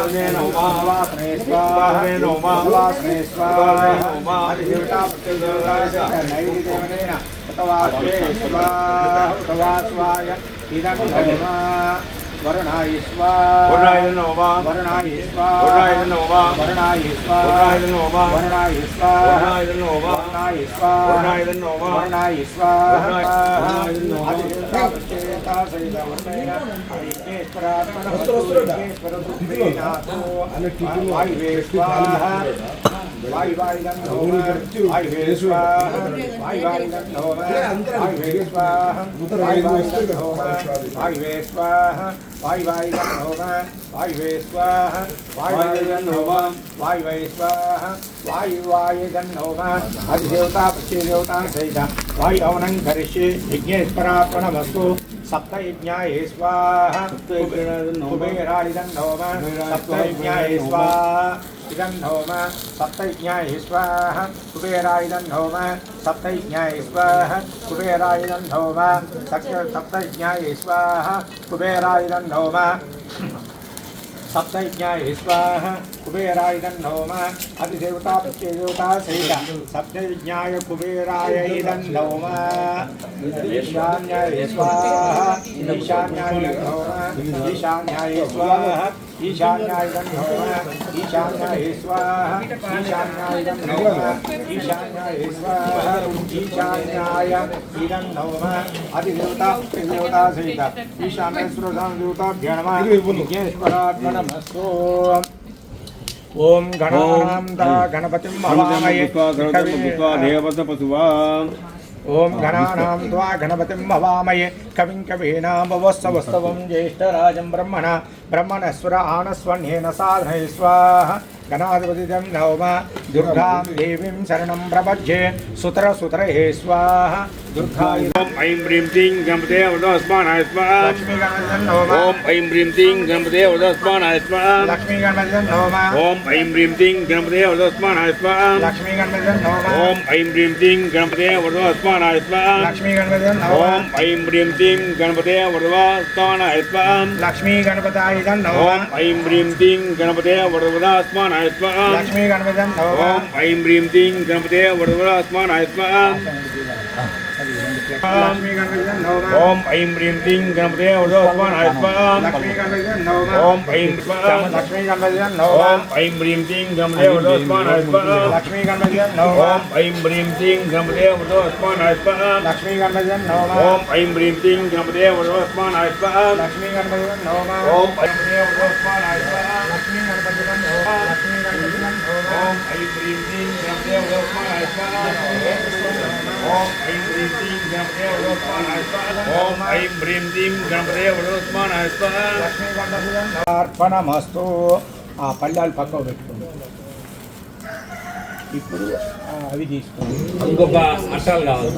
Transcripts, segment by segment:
वासने स्वाहा वासने स्वाहा अधिदेवता प्रत्येकदेवता नैवेद्येन तवास्ते स्वाहा तवास्वाय इदं वरुणाय स्वाहा वरुणाय नमः वरुणाय स्वाहा वरुणाय नमः वरुणाय स्वाहा वरुणाय नमः वरुणाय स्वाहा वरुणाय नमः वरुणाय स्वाहा वरुणाय नमः वरुणाय स्वाहा वरुणाय नमः अधिदेवता प्रत्येकदेवता सहितवर्णेन ऐकेश्वरात्मनः वायुवे स्वाहा वायुवायुदं वायुवे स्वाहा वायुवायुदं वायुवे स्वाहा वायुवायुदं वायुवे स्वाहा वायुवायुदं वायुवे स्वाहा वायुवायुदं वायुवे स्वाहा वायुवायुदं अधिदेवता प्रत्येकदेवता सहित वायुहवनं करिष्ये यज्ञेश्वरार्पणमस्तु सप्तयज्ञाय स्वाहा कुबेरादिदं सप्तयज्ञाय स्वाहा इदं सप्तयज्ञाय स्वाहा कुबेरादिदं सप्तयज्ञाय स्वाहा कुबेरादिदं सप्तयज्ञाय स्वाहा कुबेरादिदं सप्तयज्ञाय स्वाहा कुबेरायदं अधिदेवता प्रत्येकदेवता सहित सप्तयज्ञाय कुबेराय इदं ईशान्याय स्वाहा ईशान्याय ईशान्याय स्वाहा ईशान्याय ईशान्याय स्वाहा ईशान्याय ईशान्याय स्वाहा ईशान्याय इदं अधिदेवता प्रत्येकदेवता सहित ईशान्येश्वरदेवताभ्यो नमः विघ्नेश्वरार्पणमस्तु। ओम गणानां गणपतिं हवामहे ओम गणानां त्वा गणपतिं हवामहे कविं कवीनामुपमश्रवस्तवं ज्येष्ठराजं ब्रह्मणस्वर आनस्वन्येन साधये स्वाहा गणाधिपतिं नमः दुर्गां देवीं शरणं प्रपद्ये सुतरसुतरे स्वाहा दुर्गाय ओम ऐं ह्रीं क्लीं गणपते वरदस्मानाय स्वाहा लक्ष्मी गणपतिं नमः ओम ऐं ह्रीं क्लीं गणपते वरदस्मानाय स्वाहा लक्ष्मी गणपतिं नमः ओम ऐं ह्रीं क्लीं गणपते वरदस्मानाय स्वाहा लक्ष्मी गणपतिं नमः ओम ऐं ह्रीं क्लीं गणपते वरदस्मानाय स्वाहा लक्ष्मी गणपतिं नमः ओम ऐं ह्रीं क्लीं गणपते वरदस्मानाय स्वाहा लक्ष्मी गणपताय नमः ओम ऐं ह्रीं क्लीं गणपते वरदस्मानाय स्वाहा लक्ष्मी गणपतिं नमः ओम ऐं ह्रीं क्लीं गणपते वरदस्मानाय स्वाहा लक्ष्मी गणपतिं नमः ओम ऐं ह्रीं क्लीं गणपते वरदस्मानाय स्वाहा लक्ष्मी गणपतिं नमः ओम ऐं स्वाहा लक्ष्मी गणपतिं नमः ओम ऐं ह्रीं क्लीं गणपते वरदस्मानाय स्वाहा लक्ष्मी गणपतिं नमः ओम ऐं ह्रीं क्लीं गणपते वरदस्मानाय स्वाहा लक्ष्मी गणपतिं नमः ओम ऐं ह्रीं क्लीं गणपते वरदस्मानाय स्वाहा लक्ष्मी गणपतिं नमः ओम ऐं ह्रीं वरदस्मानाय स्वाहा लक्ष्मी गणपतिं नमः लक्ष्मी गणपतिं नमः ओम ऐं ह्रीं क्लीं गणपते वरदस्मानाय स्वाहा ओम ऐं ह्रीं क्लीं गणपते वरदस्मानाय स्वाहा ओम ऐं ह्रीं क्लीं गणपते वरदस्मानाय स्वाहा लक्ष्मी गणपतिं अर्पणमस्तु। ఆ పళ్ళాలు పక్కకు పెట్టుకోండి. ఇప్పుడు అవి తీసుకోండి. ఇంకొక అట్టాలు కావాలి.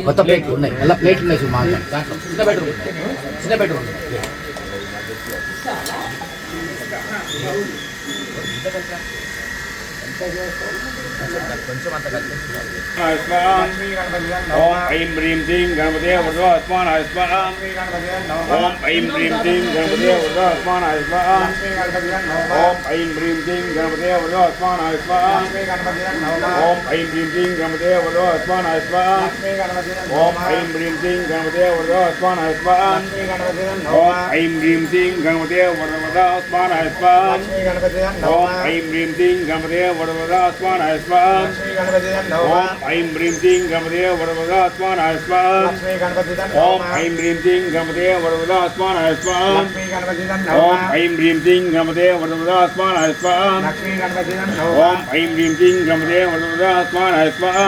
కొత్త ప్లేట్లు ఉన్నాయి. అలా ప్లేట్లు ఉన్నాయి చూడు మాకు. దాంట్లో చిన్న బెడ్రూమ్. చిన్న బెడ్రూమ్. కొంచెం అంత లక్ష్మీ గణపతిం నమః ओम ऐं ह्रीं क्लीं गणपते वरदस्मानाय स्वाहा లక్ష్మీ గణపతిం నమః ओम ऐं ह्रीं क्लीं गणपते वरदस्मानाय स्वाहा లక్ష్మీ గణపతిం నమః ओम ऐं ह्रीं क्लीं गणपते वरदस्मानाय स्वाहा లక్ష్మీ గణపతిం నమః ओम ऐं ह्रीं क्लीं गणपते वरदस्मानाय स्वाहा లక్ష్మీ గణపతిం ओम నమః ऐं ह्रीं क्लीं गणपते वरदस्मानाय स्वाहा లక్ష్మీ గణపతిం ओम నమః ऐं ह्रीं क्लीं गणपते वरदस्मानाय स्वाहा లక్ష్మీ గణపతిం ओम నమః ऐं ह्रीं क्लीं गणपते वरदस्मानाय स्वाहा లక్ష్మీ గణపతిం ओम నమః ऐं ह्रीं क्लीं गणपते वरदस्मानाय स्वाहा లక్ష్మీ గణపతిం ओम నమః ऐं ह्रीं क्लीं गणपते वरदस्मानाय स्वाहा లక్ష్మీ గణపతిం ओम నమః ऐं ह्रीं क्लीं गणपते वरदस्मानाय स्वाहा లక్ష్మీ గణపతిం నమః ओम ऐं ह्रीं क्लीं गणपते वरदस्मानाय स्वाहा లక్ష్మీ గణపతిం నమః ओम ऐं ह्रीं क्लीं गणपते वरदस्मानाय स्वाहा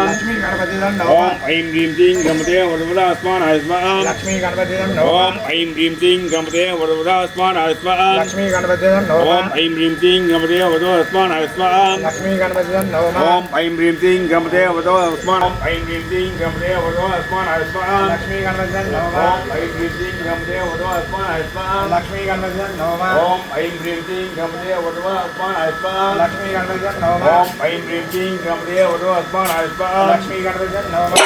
లక్ష్మీ గణపతిం నమః ओम ऐं ह्रीं क्लीं गणपते वरदस्मानाय स्वाहा లక్ష్మీ గణపతిం నమః ओम ऐं ह्रीं क्लीं गणपते वरदस्मानाय स्वाहा లక్ష్మీ గణపతిం నమః ओम ऐं ह्रीं क्लीं गणपते वरदस्मानाय ओम ऐं ह्रीं क्लीं गणपते वरदस्मानाय स्वाहा లక్ష్మీ గణపతిం నమః ओम ऐं ह्रीं क्लीं गणपते वरदस्मानाय स्वाहा లక్ష్మీ గణపతిం నమః ओम ऐं ह्रीं क्लीं गणपते वरदस्मानाय स्वाहा లక్ష్మీ గణపతిం నమః ओम ऐं ह्रीं क्लीं गणपते वरदस्मानाय स्वाहा లక్ష్మీ గణపతిం నమః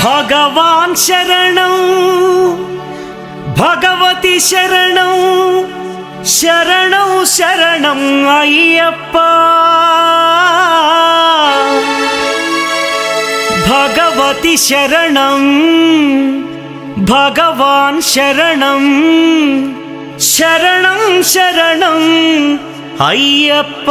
భగవాన్ శరణం భగవతి శరణం శరణం శరణం అయ్యప్ప భగవతి శరణం భగవాన్ శరణం శరణం శరణం అయ్యప్ప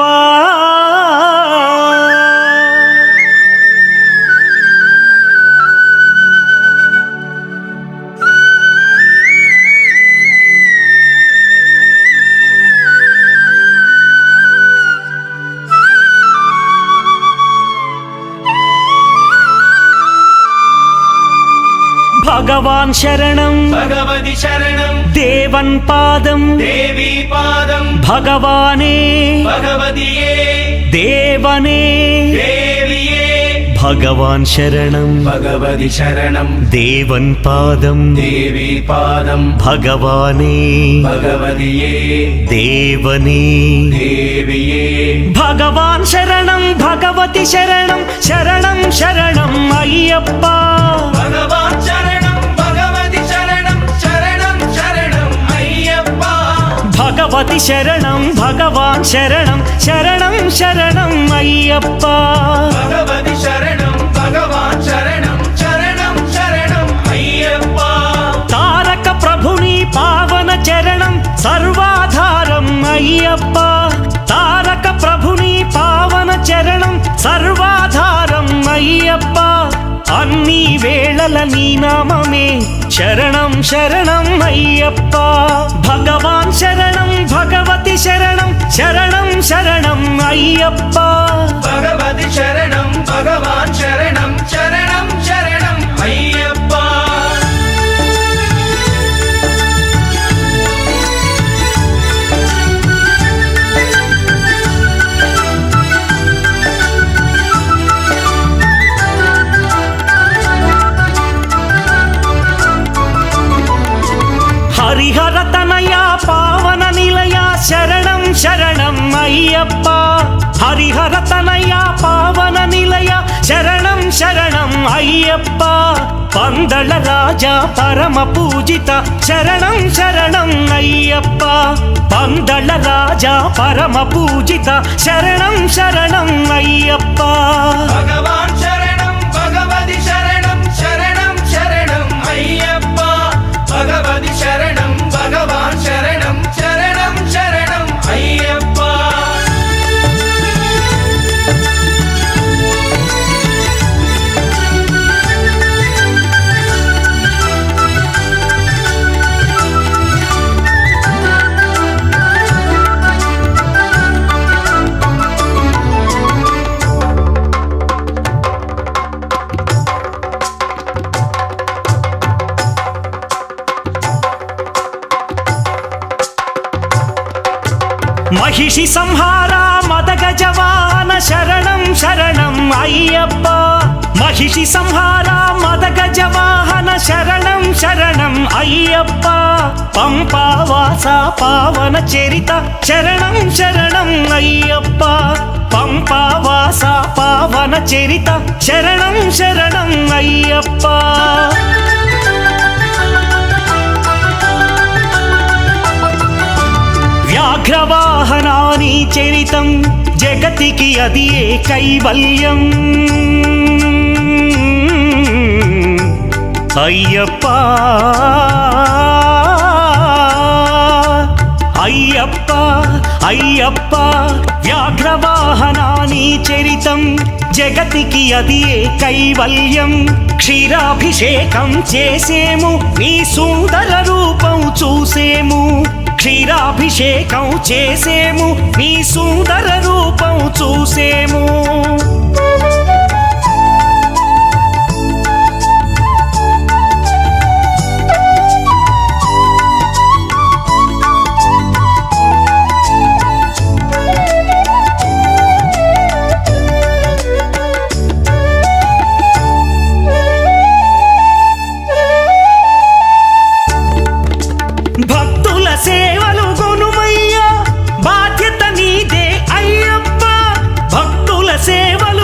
భగవాన్ శరణం భగవతి శరణం దేవన్ పాదం దేవి పాదం భగవానే భగవతియే దేవనే దేవియే భగవాన్ శరణం భగవతి శరణం దేవన్ పాదం దేవి పాదం భగవానే భగవతియే దేవనే దేవియే భగవాన్ శరణం భగవతి శరణం శరణం శరణం అయ్యప్ప భగవాన్ శరణం భగవతి శరణం శరణం శరణం అయ్యప్ప భగవతి శరణం భగవాన్ శరణం శరణం శరణం అయ్యప్ప భగవతి శరణం భగవాన్ శరణం శరణం శరణం అయ్యప్ప తారక ప్రభుని పావన చరణం సర్వాధారం అయ్యప్ప తారక ప్రభుని పావన చరణం సర్వాధారం అయ్యప్ప అన్ని వేళల నీ నామమే శరణం శరణం అయ్యప్ప భగవాన్ శరణం భగవతి శరణం శరణం శరణం అయ్యప్ప భగవతి శరణం భగవాన్ శరణం శరణం శరణం అయ్యప్ప హరిహర తనయ పావన నిలయ శరణం శరణం అయ్యప్ప హరిహర తనయ పావన నిలయ శరణం శరణం అయ్యప్ప పందళ రాజా పరమ పూజిత శరణం శరణం అయ్యప్ప పందళ రాజా పరమ పూజిత శరణం శరణం అయ్యప్ప భగవాన్ శరణం భగవతి శరణం శరణం శరణం అయ్యప్ప భగవతి శరణం భగవాన్ శరణం శరణం శరణం అయ్యప్ప మహిషి సంహార మదగజవాన శరణం శరణం అయ్యప్ప మహిషి సంహార మదగజవాహన శరణం శరణం అయ్యప్ప పంపావాస పావన చరిత శరణం శరణం అయ్యప్ప పంపావాస పావన చరిత శరణం శరణం అయ్యప్ప వ్యాఘ్రవాహనాని చరితం జగతికి అది ఏ కైవల్యం అయ్యప్ప అయ్యప్ప అయ్యప్ప వ్యాఘ్రవాహనాని చరితం జగతికి అది ఏ కైవల్యం క్షీరాభిషేకం చేసేము నీ సుందర రూపం చూసేము క్షీరాభిషేకం చేసేము నీ సుందర రూపం చూసేము భక్తుల సేవలు గొనుమయ్యా బాధ్యత నీదే అయ్యప్ప భక్తుల సేవలు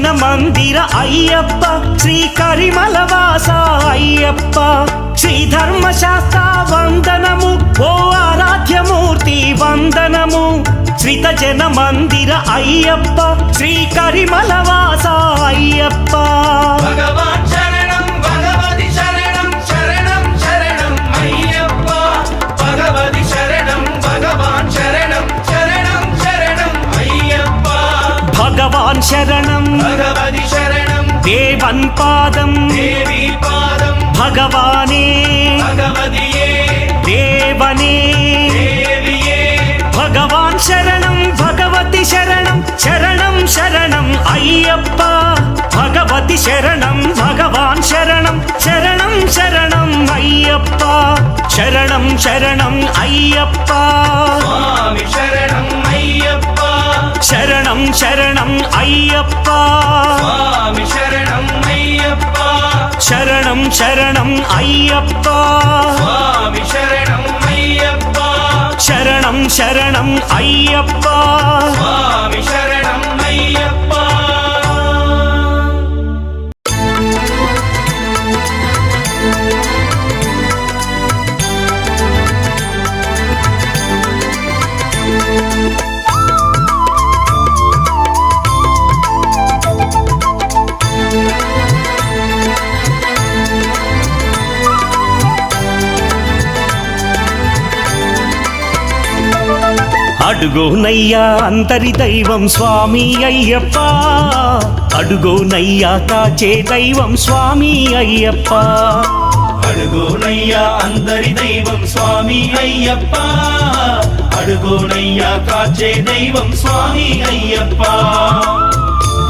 జన మందిర అయ్యప్ప శ్రీ కరిమలవాస అయ్యప్ప శ్రీ ధర్మశాస్త్ర వందనము ఓ ఆరాధ్యమూర్తి వందనము శ్రీత జన మందిర అయ్యప్ప శ్రీ కరిమలవాస అయ్యప్ప భగవాన్ శరణం భగవతి శరణం శరణం శరణం అయ్యప్ప భగవతి శరణం భగవాన్ శరణం శరణం శరణం అయ్యప్ప భగవాన్ శరణం భగవతి శరణం దేవన్ పాదం దేవి పాదం భగవానే భగవతియే దేవనే దేవియే భగవాన్ శరణం భగవతి శరణం శరణం శరణం అయ్యప్ప భగవతి శరణం భగవాన్ శరణం శరణం శరణం అయ్యప్ప శరణం శరణం అయ్యప్ప స్వామి శరణం అయ్యప్ప శరణం శరణం అయ్యప్ప స్వామి శరణం అయ్యప్ప శరణం శరణం అయ్యప్ప స్వామి శరణం అయ్యప్ప శరణం శరణం అయ్యప్ప స్వామి శరణం అయ్యప్ప అడుగోనయ్యా అంతరి దైవం స్వామి అయ్యప్ప అడుగోనయ్యా కాచే దైవం స్వామి అయ్యప్ప అడుగోనయ్యా అందరి దైవం స్వామి అయ్యప్ప అడుగోనయ్యా కాచే దైవం స్వామి అయ్యప్ప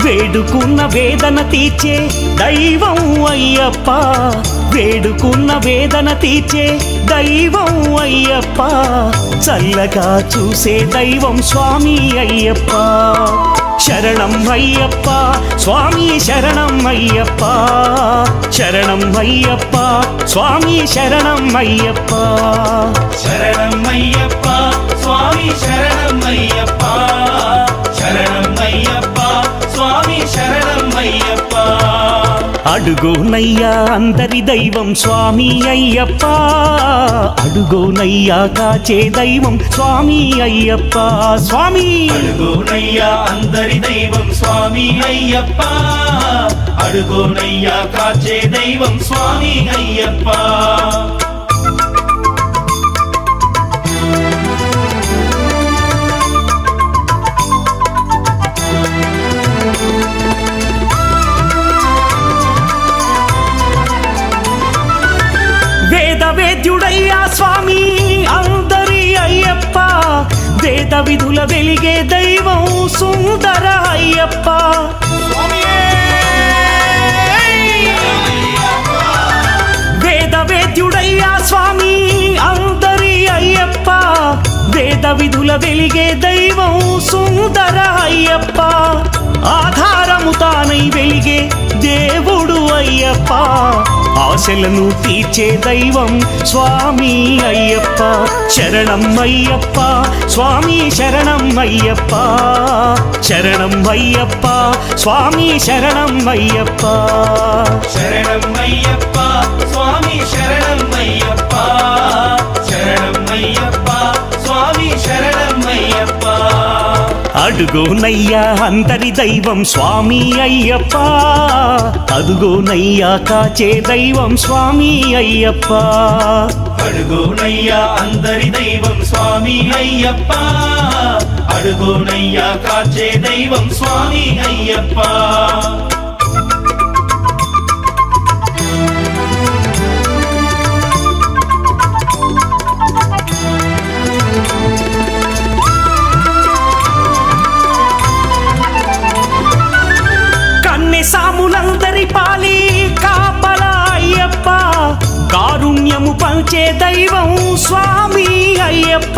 వేడుకున్న వేదన తీర్చే దైవం అయ్యప్ప వేడుకున్న వేదన తీర్చే దైవం అయ్యప్ప చల్లగా చూసే దైవం స్వామి అయ్యప్ప శరణం అయ్యప్ప స్వామి శరణం అయ్యప్ప శరణం అయ్యప్ప స్వామి శరణం అయ్యప్ప శరణం అయ్యప్ప స్వామి శరణం అయ్యప్ప శరణం అయ్యప్ప స్వామి శరణం అయ్యప్ప అడుగోనయ్యా అందరి దైవం స్వామి అయ్యప్ప అడుగోనయ్యా కాచే దైవం స్వామి అయ్యప్ప స్వామి అడుగోనయ్యా అందరి దైవం స్వామి అయ్యప్ప అడుగోనయ్యా కాచే దైవం స్వామి అయ్యప్ప వేద్యుడయ్యా స్వామి అందరి అయ్యప్ప వేద విధుల వెలిగే దైవం సుందర అయ్యప్ప వేద్యుడయ్యా స్వామి అందరి అయ్యప్ప వేద విధుల వెలిగే దైవం సుందర అయ్యప్ప ఆధారము తానై వెలిగే దేవుడు అయ్యప్ప ఆశలను తీర్చే దైవం స్వామి అయ్యప్ప శరణం అయ్యప్ప స్వామి శరణం అయ్యప్ప శరణం అయ్యప్ప స్వామి శరణం అయ్యప్ప శరణం అయ్యప్ప స్వామి శరణం అయ్యప్ప శరణం అయ్యప్ప స్వామి శరణం అయ్యప్ప అడుగోనయ్యా అందరి దైవం స్వామి అయ్యప్ప అదుగోనయ్యా కాచే దైవం స్వామి అయ్యప్ప అడుగోనయ్యా అందరి దైవం స్వామి అయ్యప్ప అడుగోనయ్యా కాచే దైవం స్వామి అయ్యప్ప సాములందరి పాలి కాపలా అయ్యప్ప కారుణ్యము పంచే దైవం స్వామి అయ్యప్ప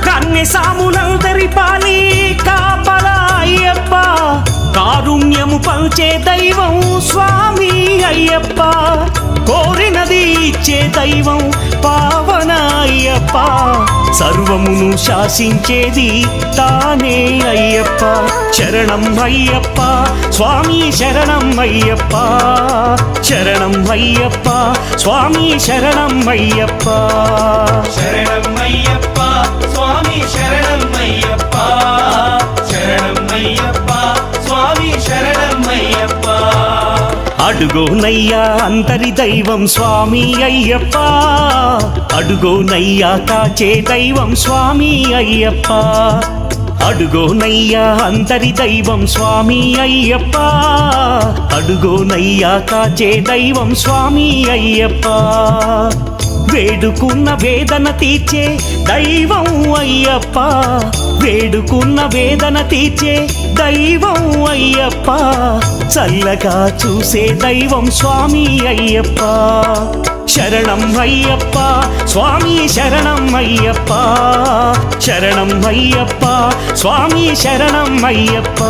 కన్నె సాములందరి పాలి కాపలా అయ్యప్ప కారుణ్యము పంచే దైవం స్వామి అయ్యప్ప కోరినది ఇచ్చే దైవం పావన అయ్యప్ప సర్వమును శాసించేది తానే అయ్యప్ప శరణం అయ్యప్ప స్వామి శరణం అయ్యప్ప శరణం అయ్యప్ప స్వామి శరణం అయ్యప్ప శరణం అయ్యప్ప స్వామి శరణం అయ్యప్ప శరణం అయ్యప్ప స్వామి శరణం అయ్యప్ప అడుగోనయ్యా అంతరి దైవం స్వామి అయ్యప్ప అడుగోనయ్యా కాచే దైవం స్వామి అయ్యప్ప అడుగోనయ్యా అంతరి దైవం స్వామి అయ్యప్ప అడుగోనయ్యా కాచే దైవం స్వామి అయ్యప్ప వేడుకున్న వేదన తీర్చే దైవం అయ్యప్ప వేడుకున్న వేదన తీర్చే దైవం అయ్యప్ప చల్లగా చూసే దైవం స్వామి అయ్యప్ప శరణం అయ్యప్ప స్వామి శరణం అయ్యప్ప శరణం అయ్యప్ప స్వామి శరణం అయ్యప్ప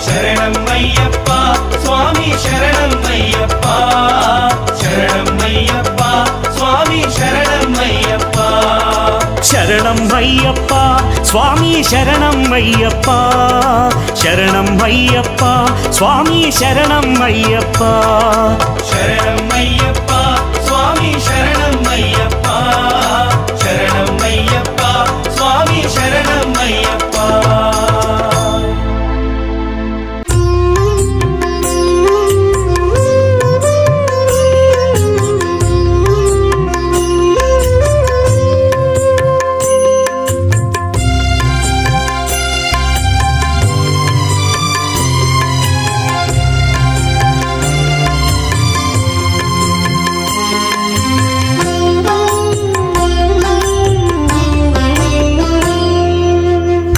శరణం అయ్యప్ప స్వామి శరణం అయ్యప్ప శరణం అయ్యప్ప స్వామి శరణం అయ్యప్ప శరణం అయ్యప్ప స్వామి శరణం అయ్యప్ప శరణం అయ్యప్ప స్వామి శరణం అయ్యప్ప శరణం అయ్యప్ప స్వామి శరణం అయ్యప్ప శరణం అయ్యప్ప స్వామి శరణం అయ్యప్ప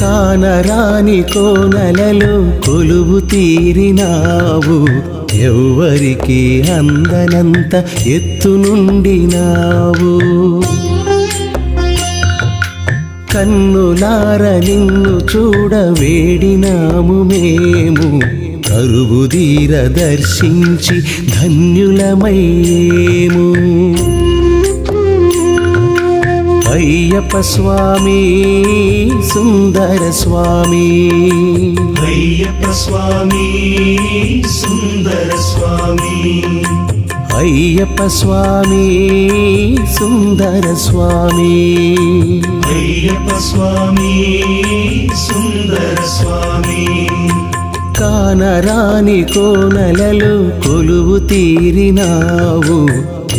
కానరాని కోనలలో కొలువు తీరినావు ఎవ్వరికి అందనంత ఎత్తు నుండినావు కన్నులార నిన్ను చూడ వేడినాము మేము కరువుదీర దర్శించి ధన్యులమయ్యేము అయ్యప్ప స్వామి సుందర స్వామి అయ్యప్ప స్వామి సుందర స్వామి అయ్యప్ప స్వామి సుందర స్వామి అయ్యప్ప స్వామి సుందర స్వామి కానరాని కోనలలో కొలువు తీరినావు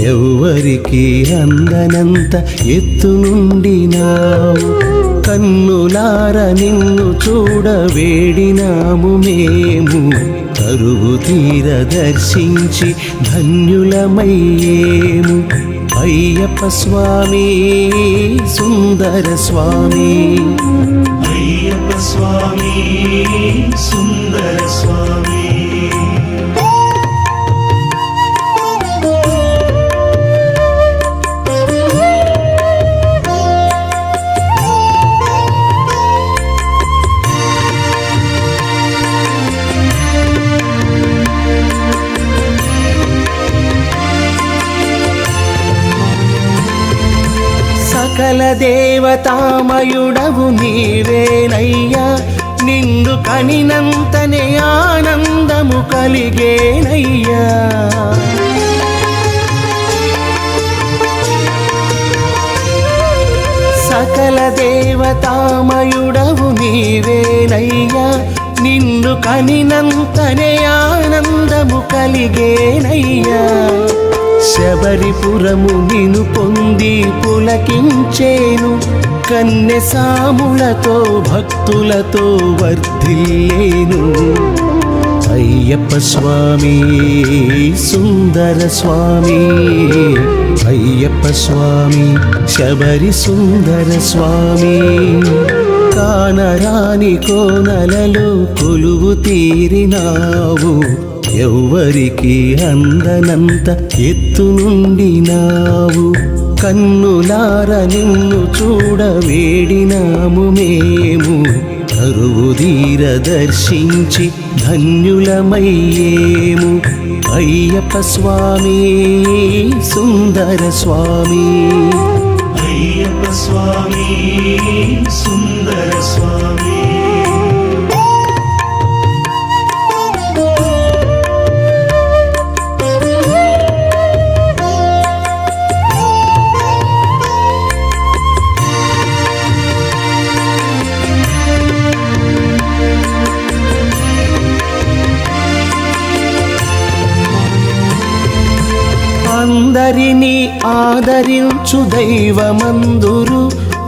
ఎవ్వరికి అందనంత ఎత్తు నుండినావు కన్నులార నిన్ను చూడ వేడినాము మేము కరువు తీర దర్శించి ధన్యులమయ్యేము అయ్యప్ప స్వామి సుందర స్వామి అయ్యప్ప స్వామి సుందర స్వామి సకల దేవతామయుడవు నీవేనయ్యా నిన్ను కనినంతనే ఆనందము కలిగేనయ్యా సకల దేవతామయుడవు నీవేనయ్యా నిన్ను కనినంతనే ఆనందము కలిగేనయ్యా శబరిపురము నిను పొంది పులకించేను కన్నె సాములతో భక్తులతో వర్ధిల్లేను అయ్యప్ప స్వామి సుందర స్వామి అయ్యప్ప స్వామి శబరి సుందర స్వామి కానరాని కోనలలో కొలువు తీరినావు ఎవ్వరికి అందనంత ఎత్తు నుండినావు కన్నులార నిన్ను చూడ వేడినాము మేము కరువుదీర దర్శించి ధన్యులమయ్యేము అయ్యప్ప స్వామి సుందర స్వామి అయ్యప్ప స్వామి సుందర స్వామి అందరినీ ఆదరించు దైవమందురు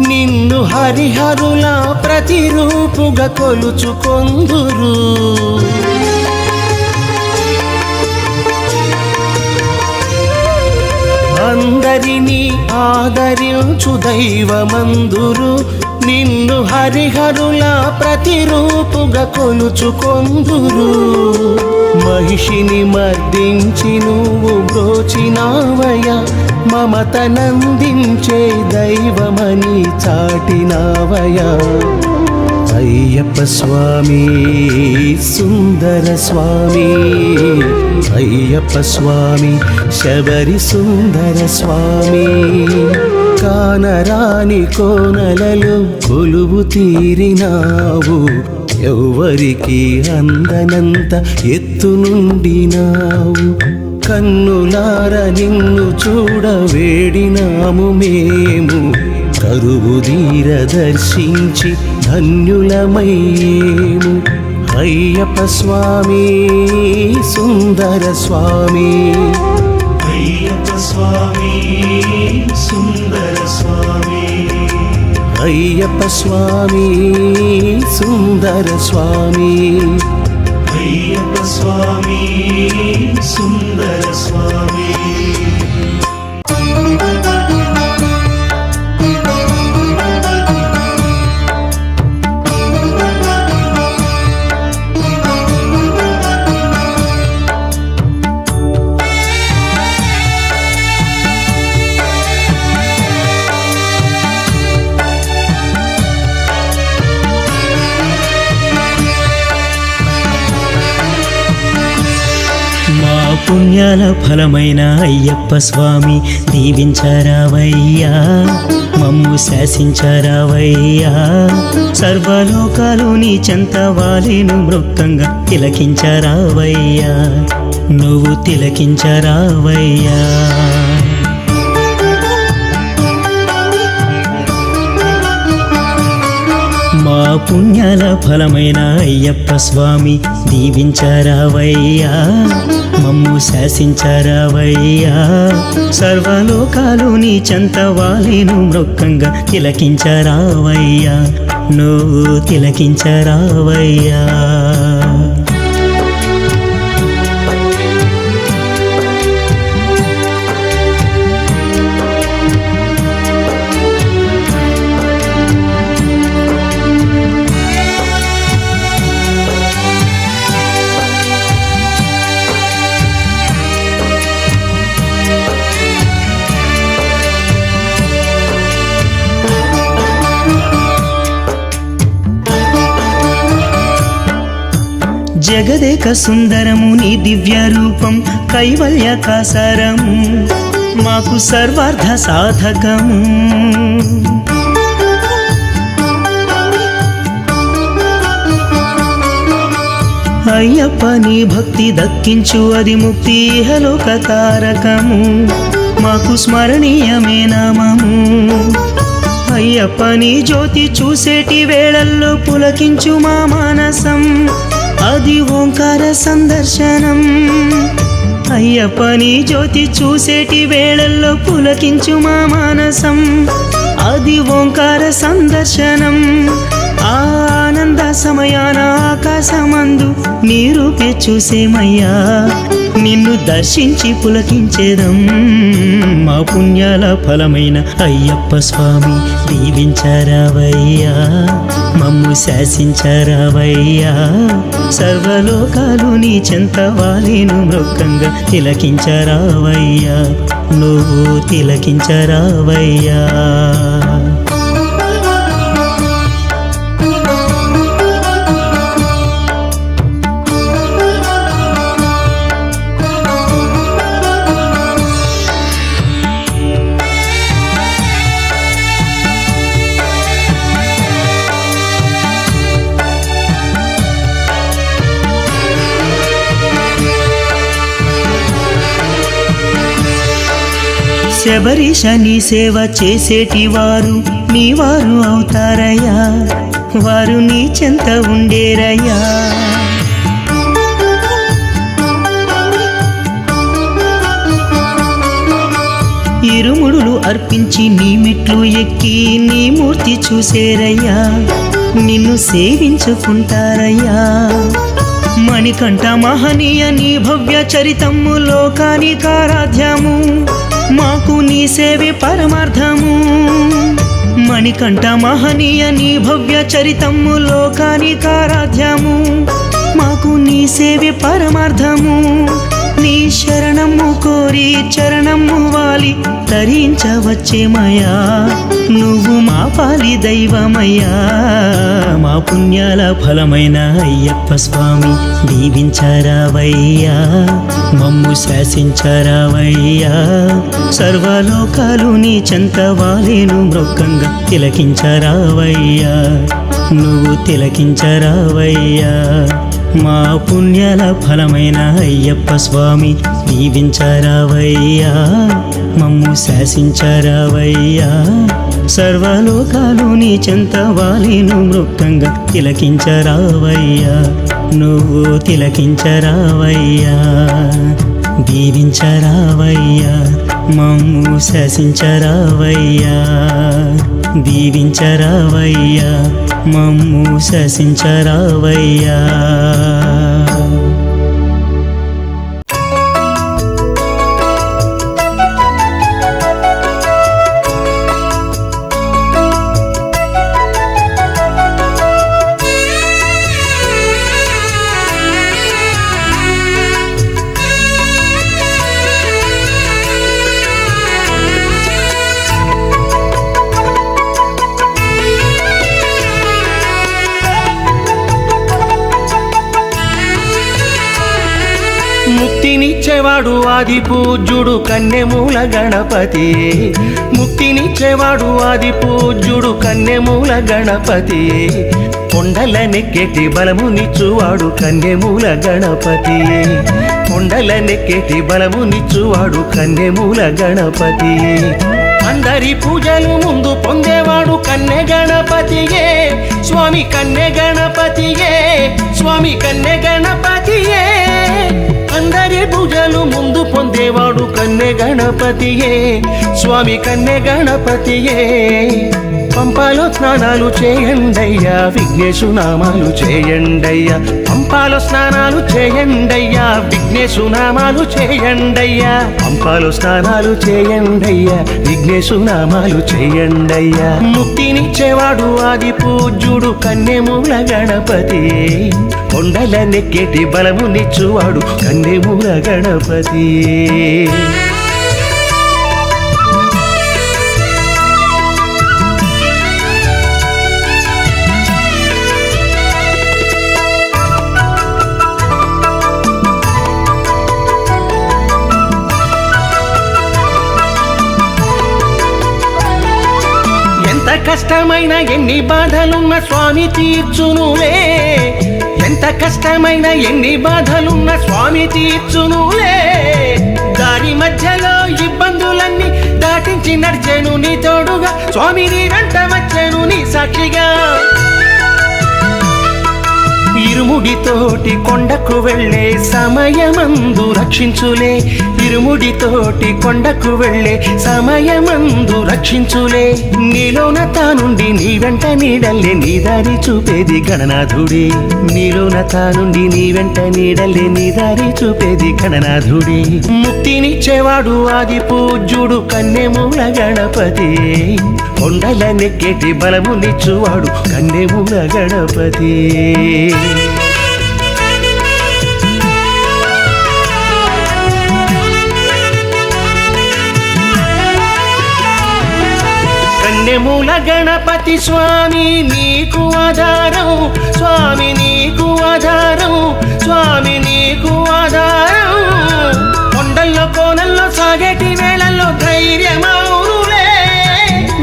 నిన్ను హరిహరుల ప్రతిరూపుగా కొలుచుకొందురు అందరినీ ఆదరించు దైవమందురు నిన్ను హరిహరుల ప్రతిరూపుగా కొలుచుకొందురు మహిషిని మర్దించి నువ్వు బ్రోచినావయ మమతనందించే దైవమని చాటినావయ అయ్యప్ప స్వామి సుందర స్వామి అయ్యప్ప స్వామి శబరి సుందర స్వామి కానరాని కోనలలో కొలువు తీరినావు ఎవ్వరికి అందనంత ఎత్తు నుండినావు కన్నులార నిన్ను చూడ వేడినాము మేము కరువుదీర దర్శించి ధన్యులమయ్యేము అయ్యప్ప స్వామి సుందర స్వామి అయ్యప్ప స్వామి సుందర స్వామి అయ్యప్ప స్వామి సుందర స్వామి అయ్యప్ప స్వామి సుందర స్వామి పుణ్యాల ఫలమైన అయ్యప్ప స్వామి దీవించరావయ్యా మమ్ము శాసించరావయ్యా సర్వలోకాలు నీ చెంత వాలేను మృక్కంగా తిలకించరావయ్యా నువ్వు తిలకించరావయ్యా మా పుణ్యాల ఫలమైన అయ్యప్ప స్వామి దీవించరావయ్యా మమ్ము శాసించరావయ్యా సర్వలోకాలు నీ చెంత వాలేను మృక్కంగా తిలకించరావయ్యా నువ్వు తిలకించరావయ్యా జగదేక సుందరము నీ దివ్య రూపం కైవల్య కాసారము మాకు సర్వార్థ సాధకము అయ్యప్ప నీ భక్తి దక్కించు అది ముక్తి ఇహలోక తారకము మాకు స్మరణీయమే నామము అయ్యప్ప నీ జ్యోతి చూసేటి వేళల్లో పులకించు మా మానసం అది ఓంకార సందర్శనం అయ్యప్ప నీ జ్యోతి చూసేటి వేళల్లో పులకించు మా మానసం అది ఓంకార సందర్శనం ఆనంద సమయాన ఆకాశమందు నీ రూపే చూసేమయ్యా నిన్ను దర్శించి పులకించేదం మా పుణ్యాల ఫలమైన అయ్యప్ప స్వామి దీవించరావయ్యా మమ్ము శాసించరావయ్యా సర్వలోకాలు నీ చెంత వాలేను మృక్కంగా తిలకించరావయ్యా నువ్వు తిలకించరావయ్యా శబరీష నీ సేవ చేసేటి వారు నీ వారు అవుతారయ్యా, వారు నీ చెంత ఉండేరయ్యా. ఇరుముడులు అర్పించి నీ మెట్లు ఎక్కి నీ మూర్తి చూసేరయ్యా, నిన్ను సేవించుకుంటారయ్యా. మణికంఠ మహనీయ నీ భవ్య చరితము లోకానికారాధ్యము, మాకు నీ సేవే పరమార్థము. మణికంఠ మహనీయ నీ భవ్య చరితము లోకానికారాధ్యము, మాకు నీ సేవే పరమార్థము. నీ శరణము కోరి చరణము వాలి తరించవచ్చేమయ్యా, నువ్వు మా పాలి దైవమయ్యా. మా పుణ్యాల ఫలమైన అయ్యప్ప స్వామి దీవించరావయ్యా, మమ్ము శాసించరావయ్యా. సర్వలోకాలు నీ చెంత వాలేను మృక్కంగా తిలకించరావయ్యా, నువ్వు తిలకించరావయ్యా. మా పుణ్యాల ఫలమైన అయ్యప్ప స్వామి దీవించరావయ్యా, మమ్ము శాసించరావయ్యా. సర్వలోకాలు నీ చెంత వాలేను మృక్కంగా తిలకించరావయ్యా, నువ్వు తిలకించరావయ్యా. దీవించరావయ్యా, మమ్ము శాసించరావయ్యా. దీవించరావయ్యా, మమ్ము శాసించరావయ్యా. ముక్తినిచ్చేవాడు ఆది పూజ్యుడు కన్నెమూల గణపతి, ముక్తినిచ్చేవాడు ఆది పూజ్యుడు కన్నెమూల గణపతి. కొండలనెక్కేటి బలమునిచ్చువాడు కన్నెమూల గణపతి, కొండలనెక్కేటి బలమునిచ్చువాడు కన్నెమూల గణపతి. అందరి పూజలు ముందు పొందేవాడు కన్నె గణపతియే, స్వామి కన్నె గణపతియే, స్వామి కన్నె గణపతియే. అందరి పూజలు ముందు పొందేవాడు కన్నె గణపతియే, స్వామి కన్నె గణపతియే. పంపాలో స్నానాలు చేయండయ్యా, విఘ్నేశు నామాలు చేయండయ్యా. పంపాలో స్నానాలు చేయండయ్యా, విఘ్నేశు నామాలు చేయండయ్యా. పంపాలో స్నానాలు చేయండయ్యా, విఘ్నేశు నామాలు చేయండయ్యా. ముక్తినిచ్చేవాడు ఆది పూజ్యుడు కన్నెమూల గణపతి, కొండలనెక్కేటి బలమునిచ్చువాడు కన్నెమూల గణపతి. ఎంత కష్టమైన ఎన్ని బాధలున్న స్వామి తీర్చునులే, ఎంత కష్టమైన ఎన్ని బాధలున్న స్వామి తీర్చునులే. దారి మధ్యలో ఇబ్బందులన్నీ దాటించి నడిచెను నీ తోడుగా, స్వామి నీ వెంట వచ్చెను నీ సాక్షిగా. ఇరుముడితోటి కొండకు వెళ్ళే సమయమందు రక్షించులే, ఇరుముడితోటి కొండకు వెళ్ళే సమయమందు రక్షించులే. నీలోన తానుండి నీ వెంట నీడల్లే నీ దారి చూపేది గణనాథుడే, నీలోన తానుండి నీ వెంట నీడల్లే నీ దారి చూపేది గణనాథుడే. ముక్తినిచ్చేవాడు ఆది పూజ్యుడు కన్నెమూల గణపతి, కొండలనెక్కేటి బలమునిచ్చువాడు కన్నెమూల గణపతి. కన్నెమూల గణపతి స్వామి నీకు ఆధారం, స్వామి నీకు ఆధారం, స్వామి నీకు ఆధారం. కొండల్లో కోనల్లో సాగేటి వేళల్లో ధైర్యమౌనులే,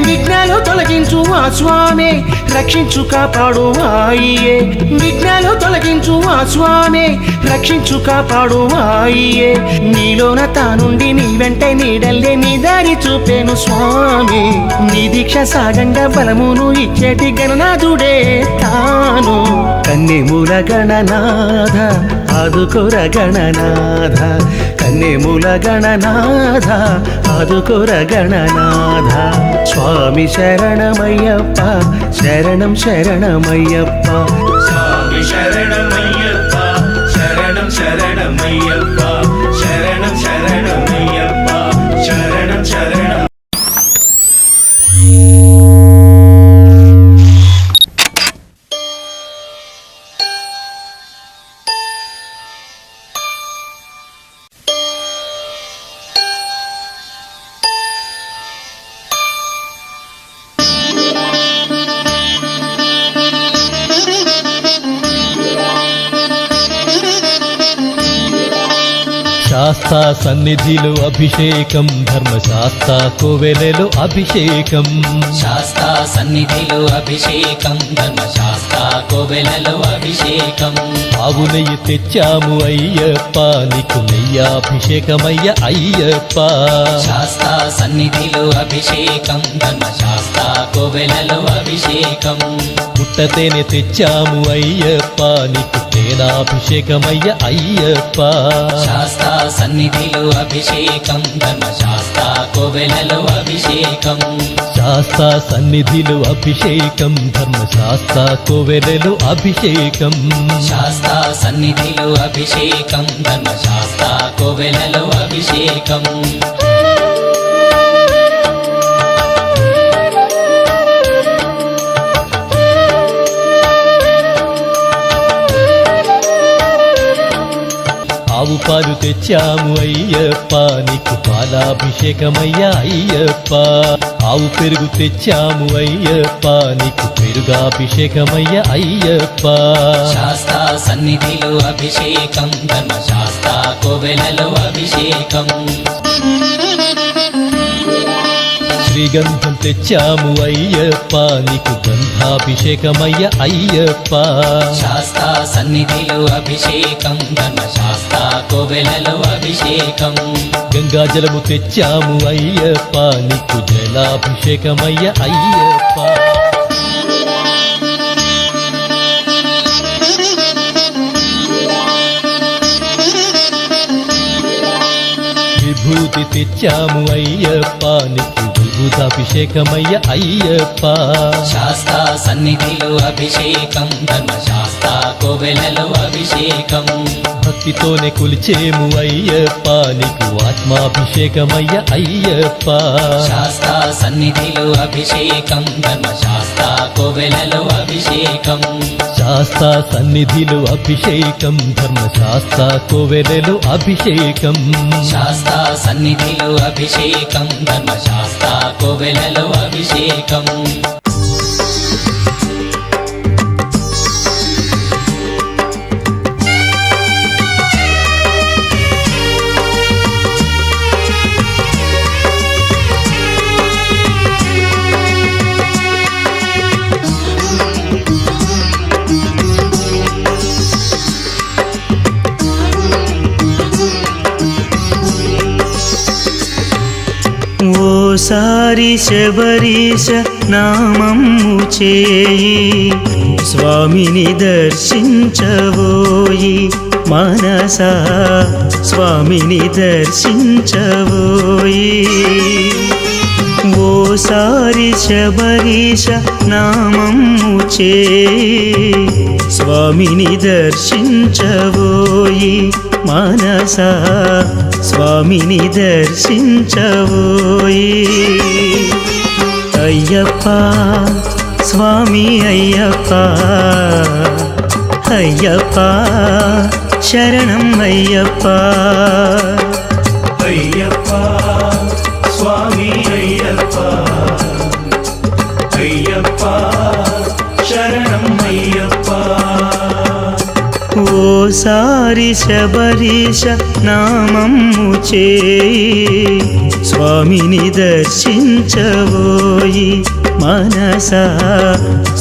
విఘ్నాలు తొలగించు ఆ స్వామి రక్షించు కాపాడు ఆయియే విఘ్నాలు తొలగించు ఆ స్వామి రక్షించు కాపాడు ఆయియే నీలోన తానుండి నీ వెంట నీడల్లే నీ దారి చూపేను స్వామి నీ దీక్ష సాగంగా బలమును ఇచ్చేటి గణనాథుడే తాను కన్నెమూల గణనాథ ఆదుకోర గణనాథ కన్నెమూల గణనాథ ఆదుకోర గణనాథ స్వామి శరణమయ్యప్ప శరణం శరణమయ్యప్ప స్వామి శరణమయ్యప్ప శరణం శరణమయ్యప్ప శరణం శరణమయ్యప్ప శరణం శరణం శాస్తా సన్నిధిలో అభిషేకం ధర్మశాస్త్ర కోవెలలో అభిషేకం శాస్తా సన్నిధిలో అభిషేకం ధర్మశాస్త్ర కోవెలలో అభిషేకం ఆవు నెయ్యి తెచ్చాము అయ్యప్ప నీకు నెయ్యాభిషేకమయ్య అయ్యప్ప శాస్తా సన్నిధిలో అభిషేకం ధర్మశాస్త్ర కోవెలలో అభిషేకం పుట్టతేనె తెచ్చాము అయ్యప్ప నీకు తేనాభిషేకమయ్య అయ్యప్ప శాస్తా సన్నిధిలో అభిషేకం ధర్మశాస్త్ర కోవెలలో అభిషేకం శాస్తా సన్నిధిలో అభిషేకం ధర్మశాస్త్ర కోవెలలో అభిషేకం శాస్తా సన్నిధిలో అభిషేకం ధర్మశాస్త్ర కోవెలలో అభిషేకం ఆవు పాలు తెచ్చాము అయ్యప్ప నీకు పాలాభిషేకమయ్యా అయ్యప్ప ఆవు పెరుగు తెచ్చాము అయ్యప్ప నీకు పెరుగాభిషేకమయ్య అయ్యప్ప శాస్తా సన్నిధిలో అభిషేకం ధర్మశాస్త్ర కోవెలలో అభిషేకం శ్రీగంధం తెచ్చాము అయ్యప్ప నీకు గంధాభిషేకమయ్య అయ్యప్ప శాస్తా సన్నిధిలో అభిషేకం ధర్మశాస్త్ర కోవెలలో అభిషేకం గంగాజలము తెచ్చాము అయ్యప్ప నీకు జలాభిషేకమయ్య అయ్యప్ప విభూతి తెచ్చాము అయ్యప్ప నీకు విభూతాభిషేకమయ్య అయ్యప్ప శాస్తా సన్నిధిలో అభిషేకం ధర్మశాస్త్ర కోవెలలో అభిషేకం భక్తితోనే కొలిచేము అయ్యప్ప నీకు ఆత్మాభిషేకమయ్య అయ్యప్ప శాస్తా సన్నిధిలో అభిషేకం ధర్మశాస్త్ర కోవెలలో అభిషేకం శాస్తా సన్నిధిలో అభిషేకం ధర్మశాస్త్ర కోవెలలో అభిషేకం శాస్తా సన్నిధిలో అభిషేకం ధర్మశాస్త్ర కోవెలలో అభిషేకం ఓసారి శబరీశ నామము చేయి స్వామిని దర్శించవోయి మనసా స్వామిని దర్శించవోయి ఓసారి శబరీశ నామము చేయి స్వామిని దర్శించవోయి మనసా స్వామిని దర్శించవోయి అయ్యప్ప స్వామి అయ్యప్ప అయ్యప్ప శరణం అయ్యప్ప అయ్యప్ప స్వామి అయ్యప్ప అయ్యప్ప శరణం అయ్యప్ప ఓ ఓసారి శబరీశ నామము చేయి స్వామిని దర్శించవోయి మనసా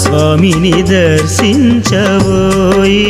స్వామిని దర్శించవోయి.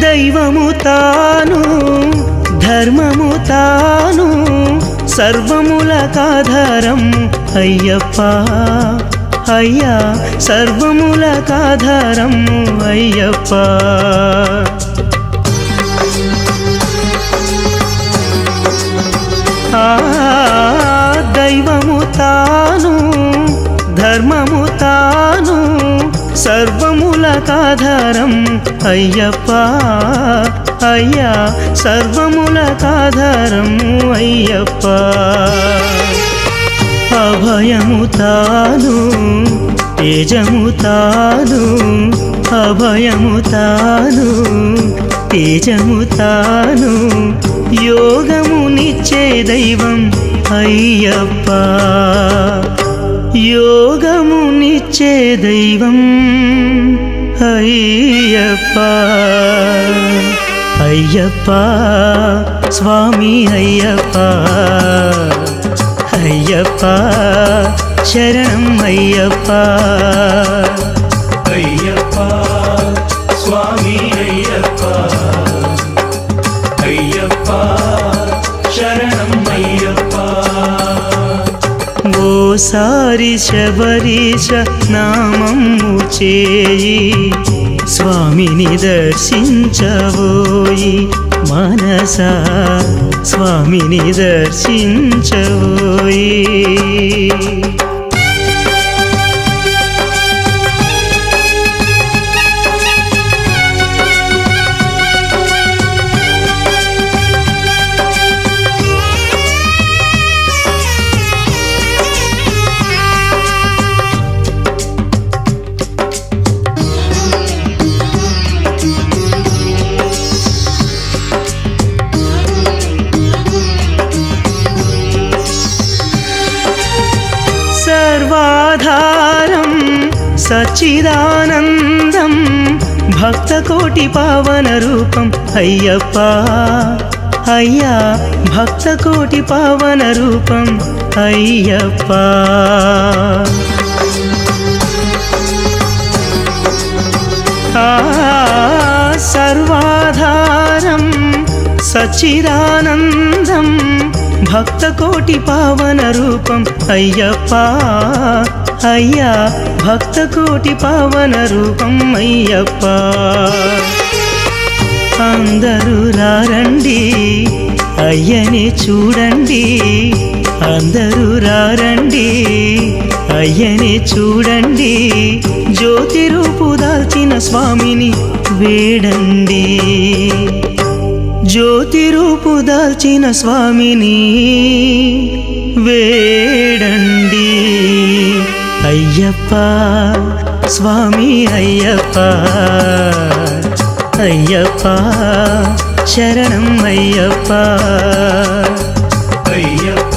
దైవము తాను ధర్మము తాను సర్వములకాధారం అయ్యప్ప అయ్యా సర్వములకాధారం అయ్యప్ప. దైవము తాను ధర్మము తాను సర్వములకాధారం అయ్యప్ప అయ్యా సర్వములకాధారము అయ్యప్ప. అభయము తాను తేజము తాను అభయము తాను తేజము తాను యోగమునిచ్చే దైవం అయ్యప్ప యోగమునిచ్చే దైవం అయ్యప్ప. అయ్యప్ప స్వామి అయ్యప్ప అయ్యప్ప శరణం అయ్యప్ప. అయ్యప్ప స్వామి అయ్యప్ప అయ్యప్ప శరణం అయ్యప్ప. ఓసారి శబరీశ నామము చేయి స్వామిని దర్శించవోయి మనసా స్వామిని దర్శించవోయి. సర్వాధారం సచ్చిదానందం భక్తకోటి పావన రూపం అయ్యప్ప అయ్యా భక్తకోటి పావన రూపం అయ్యప్ప. సర్వాధారం సచ్చిదానందం భక్తకోటి పావన రూపం అయ్యప్ప అయ్యా భక్తకోటి పావన రూపం అయ్యప్ప. అందరూ రారండి అయ్యని చూడండి అందరూ రారండి అయ్యని చూడండి జ్యోతి రూపు దాల్చిన స్వామిని వేడండి జ్యోతి రూపు దాల్చిన స్వామిని వేడండి. అయ్యప్ప స్వామి అయ్యప్ప అయ్యప్ప శరణం అయ్యప్ప. అయ్యప్ప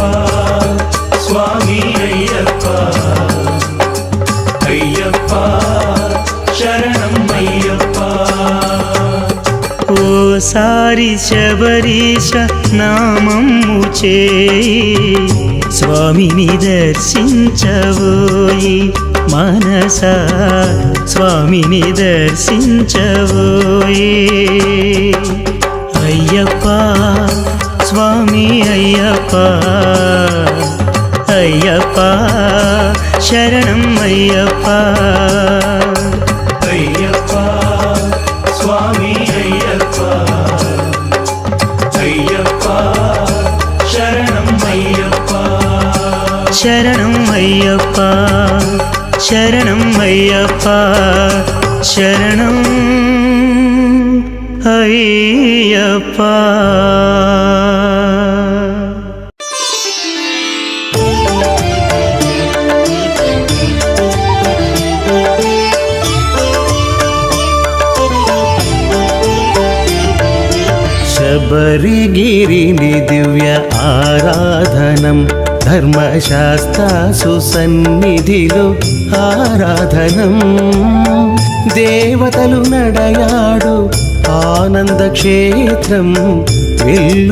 స్వామి అయ్యప్ప అయ్యప్ప శరణం అయ్యప్ప. ఓసారి శబరీశ నామము చేయి స్వామిని దర్శించవోయి మనసా స్వామిని దర్శించవోయి. అయ్యప్ప స్వామి అయ్యప్ప అయ్యప్ప శరణం అయ్యప్ప. అయ్యప్ప స్వామి అయ్యప్ప అయ్యప్ప శరణం అయ్యప్ప శరణం అయ్యప్ప శరణం అయ్యప్ప శరణం అయ్యప్ప. శబరిగిరిని దివ్య ఆరాధనం ధర్మశాస్త్ర సుసన్నిధిలో ఆరాధనం దేవతలు నడయాడు ఆనంద క్షేత్రం వెల్లువలయేటి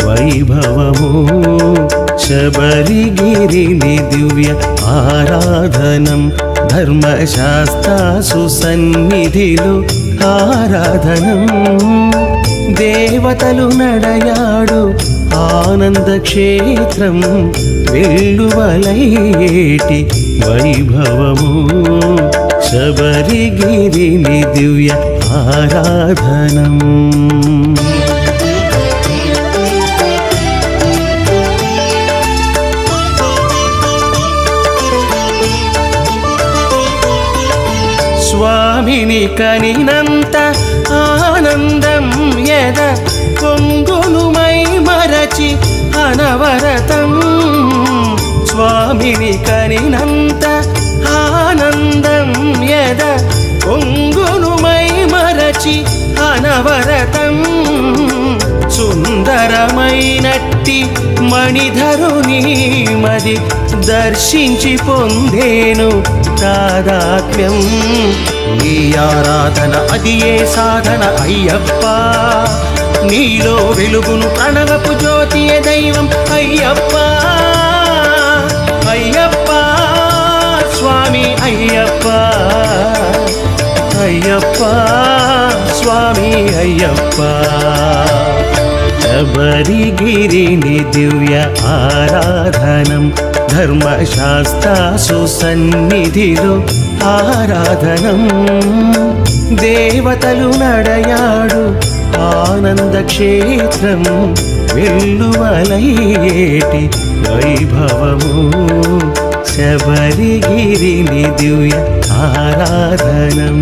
వైభవము శబరిగిరిని దివ్య ఆరాధనం ధర్మశాస్త్ర సుసన్నిధిలో ఆరాధనం దేవతలు నడయాడు ఆనంద క్షేత్రం వెల్లువలయేటి వైభవము శబరిగిరిని దివ్య ఆరాధనం. స్వామిని కనినంత ఆనందం యద కొంగునుమై మరచి అనవరతం స్వామిని కనినంత ఆనందం యద కొంగునుమై మరచి అనవరతం సుందరమైనట్టి మణిధరుని మది దర్శించి పొందేను తాదాత్మ్యం నీ ఆరాధన అది ఏ సాధన అయ్యప్ప నీలో వెలుగును ప్రణవపు జ్యోతియే దైవం అయ్యప్ప అయ్యప్ప స్వామి అయ్యప్ప అయ్యప్ప స్వామి అయ్యప్ప. శబరిగిరిని దివ్య ఆరాధనం ధర్మశాస్త్ర సుసన్నిధిలో ఆరాధనం దేవతలు నడయాడు ఆనంద క్షేత్రం వెల్లువలయేటి వైభవము శబరిగిరిని దివ్య ఆరాధనం.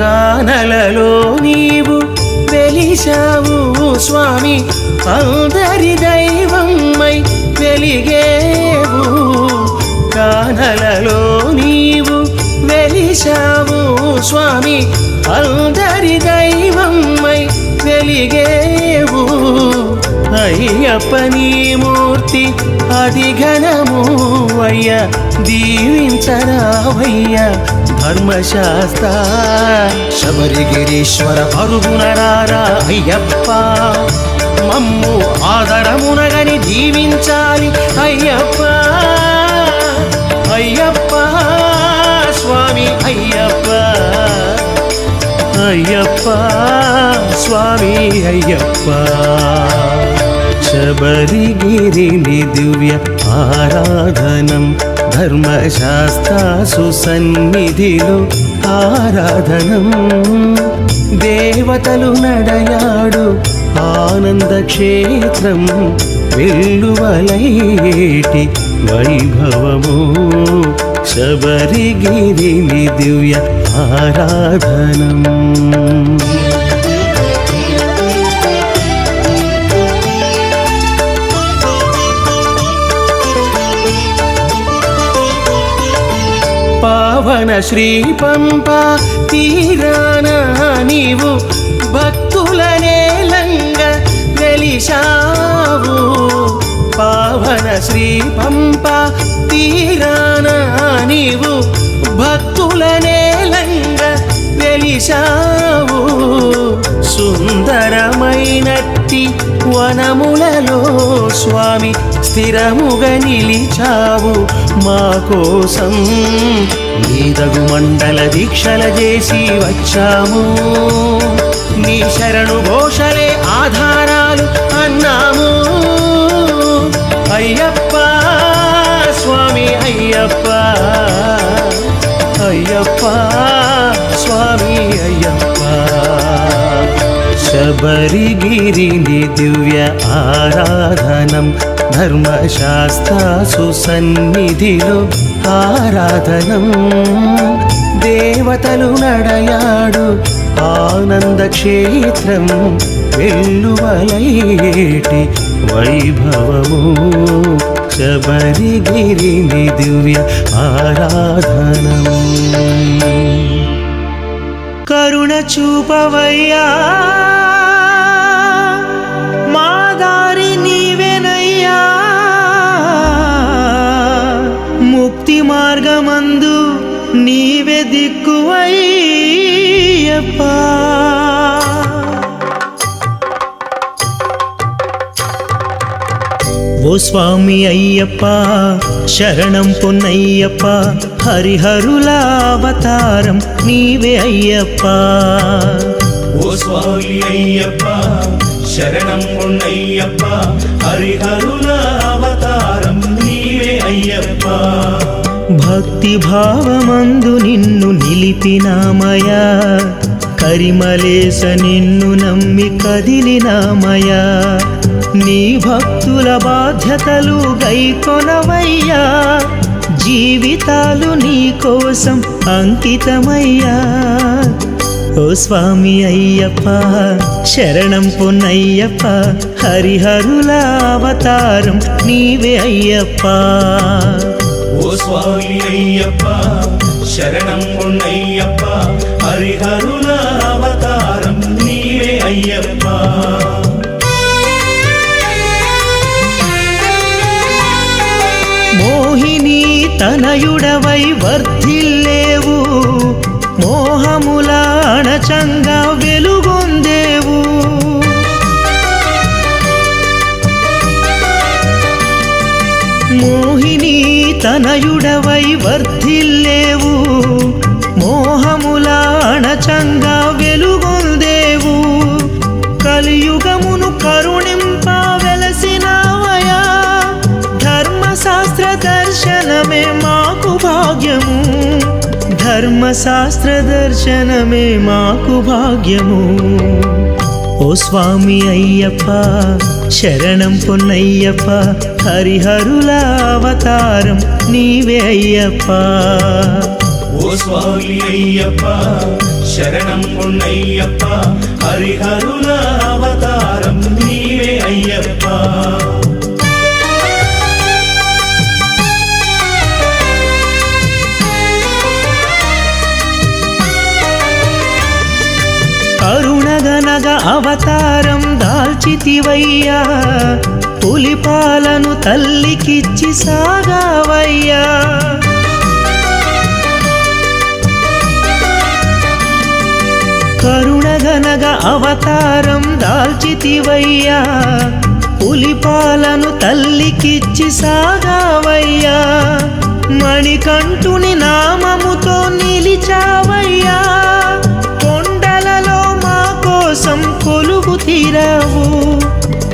కానలలో నీవు వెలిశావు స్వామి అందరి దైవమై వెలిగేవు కానలలో నీవు వెలిశావు స్వామి అందరి దైవమై వెలిగేవు అయ్యప్ప నీ మూర్తి అది ఘనము అయ్య దీవించరావయ్య ధర్మశాస్త్ర శబరిగిరీశ్వర పరుగునరారా అయ్యప్ప మమ్ము ఆదరమునగని దీవించాలి అయ్యప్ప అయ్యప్ప స్వామి అయ్యప్ప అయ్యప్ప స్వామి అయ్యప్ప. శబరిగిరిని దివ్య ఆరాధనం ధర్మశాస్త్ర సుసన్నిధిలో ఆరాధనం దేవతలు నడయాడు ఆనంద క్షేత్రం వెల్లువలయేటి వైభవము శబరిగిరిని దివ్య ఆరాధనం. పావన శ్రీ పంపా తీరాన నీవు భక్తులనే లంగ వెలిశావు పావన శ్రీ పంపా తీరాన నీవు భక్తులనే లంగ వెలిశావు సుందరమైనట్టి వనములలో స్వామి స్థిరముగా నిలిచావు మా కోసం నీదగు మండల దీక్షల చేసి వచ్చాము నీ శరణు ఘోషలే ఆధారాలు అన్నాము అయ్యప్ప స్వామి అయ్యప్ప అయ్యప్ప స్వామి అయ్యప్ప శబరిగిరిని దివ్య ఆరాధనం ధర్మశాస్త్రాసు సన్నిధిలో ఆరాధనం దేవతలు నడయాడు ఆనంద క్షేత్రం వెల్లువలయేటి వైభవము శబరిగిరిని దివ్య ఆరాధనం కరుణ చూపవయ్యా మా దారి నీవేనయ్యా ముక్తి మార్గమందు నీవే దిక్కువయ్యప్పా ఓ స్వామి అయ్యప్ప శరణం పొన్నయ్యప్ప హరిహరుల అవతారం నీవే అయ్యప్ప ఓ స్వామి అయ్యప్ప శరణం పొన్నయ్యప్ప హరిహరుల అవతారం నీవే అయ్యప్ప భక్తి భావమందు నిన్ను నిలిపినామయా కరిమలేస నిన్ను నమ్మి కదిలినామయా నీ భక్తుల బాధ్యతలు గైకొనవయ్యా జీవితాలు నీ కోసం అంకితమయ్యా ఓ స్వామి అయ్యప్ప శరణం పొన్నయ్యప్ప హరిహరుల అవతారం నీవే అయ్యప్ప ఓ స్వామి అయ్యప్ప శరణం పొన్నయ్యప్ప హరిహరుల అవతారం నీవే అయ్యప్ప మోహిని తనయుడవై వర్ధిల్లేవు మోహముల అణచంగా వెలుగొందేవు మోహిని తనయుడవై వర్ధిల్లేవు మోహముల అణచంగా వెలుగొందేవు కలియుగమును కరుణింప వెలసినావయా ధర్మశాస్త్ర దర్శనమే మాకు భాగ్యము ధర్మశాస్త్ర దర్శనమే మాకు భాగ్యము ఓ స్వామి అయ్యప్ప శరణం పొన్నయ్యప్ప హరిహరుల అవతారం నీవే అయ్యప్ప ఓ స్వామి అయ్యప్ప శరణం పొన్నయ్యప్ప హరిహరుల అవతారం నీవే అయ్యప్ప కరుణగనగ అవతారం దాల్చితివయ్యా పులిపాలను తల్లికిచ్చి సాగావయ్యా కరుణగనగ అవతారం దాల్చితివయ్యా పులిపాలను తల్లికిచ్చి సాగావయ్యా మణికంఠుని నామముతో నిలిచావయ్యా కొండలలో మా కోసం కొలువు తీరావు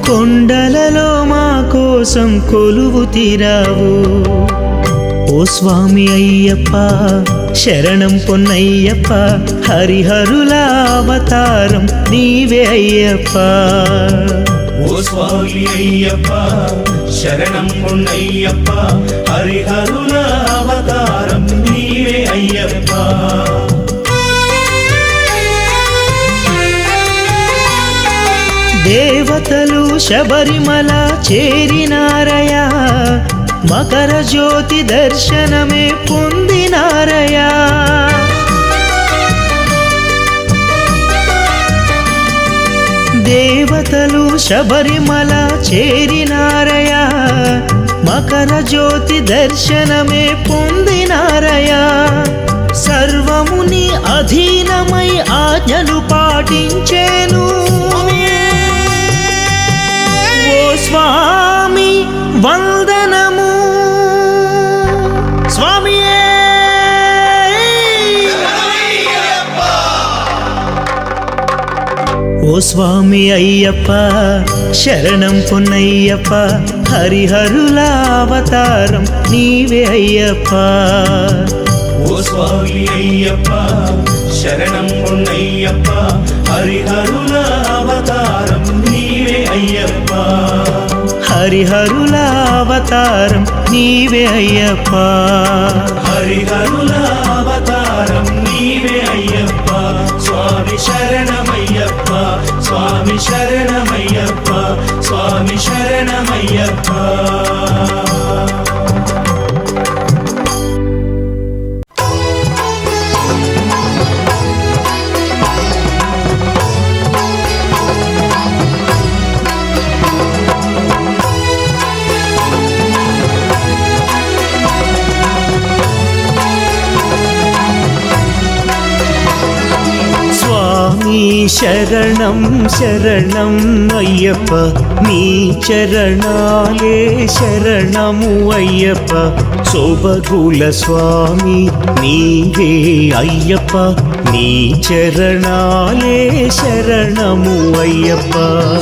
కొండలలో మా కోసం కొలువు తీరావు ఓ స్వామి అయ్యప్ప శరణం పొన్నయ్యప్ప హరిహరుల అవతారం నీవే అయ్యప్ప ఓ స్వామి అయ్యప్ప శరణం పొన్నయ్యప్ప హరిహరుల అవతారం నీవే అయ్యప్ప దేవతలు శబరిమల చేరినారయా మకర జ్యోతి దర్శనమే పొందినారయా దేవతలు శబరిమల చేరినారయా మకర జ్యోతి దర్శనమే పొందినారయా సర్వముని అధీనమై ఆజ్ఞలు పాటించేను ఓ స్వామి వందనము స్వామియే ఓ స్వామి అయ్యప్ప శరణం పొన్నయ్యప్ప హరిహరుల అవతారం నీవే అయ్యప్ప ఓ స్వామి అయ్యప్ప శరణం పొన్నయ్యప్ప హరిహరుల అవతారం హరిహరుల అవతారం నీవే అయ్యప్ప. హరిహరుల అవతారం నీవే అయ్యప్ప. స్వామి శరణమయ్యప్ప, స్వామి శరణమయ్యప్ప, స్వామి శరణమయ్యప్ప. స్వామి శరణం శరణం అయ్యప్ప, నీ చరణాలే శరణము అయ్యప్ప. శోభగుల స్వామి నీవే అయ్యప్ప, నీ చరణాలే శరణము అయ్యప్ప.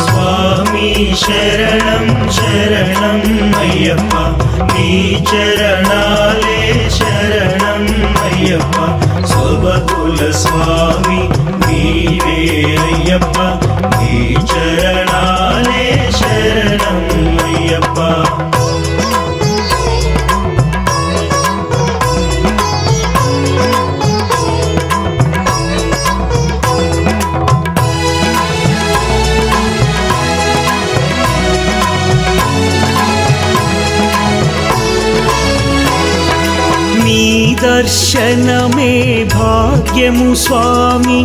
స్వామి శరణం శరణం అయ్యప్ప, నీ చరణాలే శరణం అయ్యప్ప. శోభకుల స్వామి నీవే అయ్యప్ప, నీ చరణాలే శరణం అయ్యప్ప. నీ దర్శనమే భాగ్యము స్వామి,